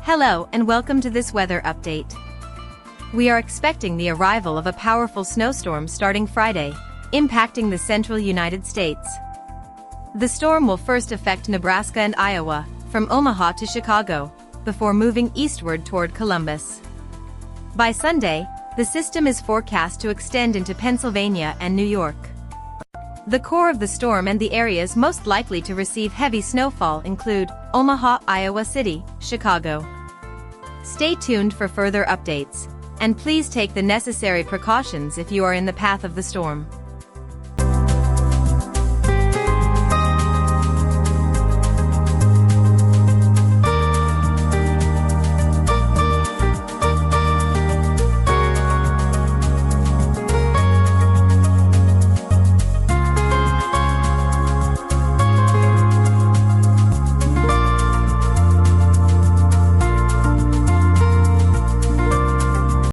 Hello and welcome to this weather update. We are expecting the arrival of a powerful snowstorm starting Friday, impacting the central United States. The storm will first affect Nebraska and Iowa, from Omaha to Chicago, before moving eastward toward Columbus. By Sunday, the system is forecast to extend into Pennsylvania and New York. The core of the storm and the areas most likely to receive heavy snowfall include Omaha, Iowa City, Chicago. Stay tuned for further updates, and please take the necessary precautions if you are in the path of the storm.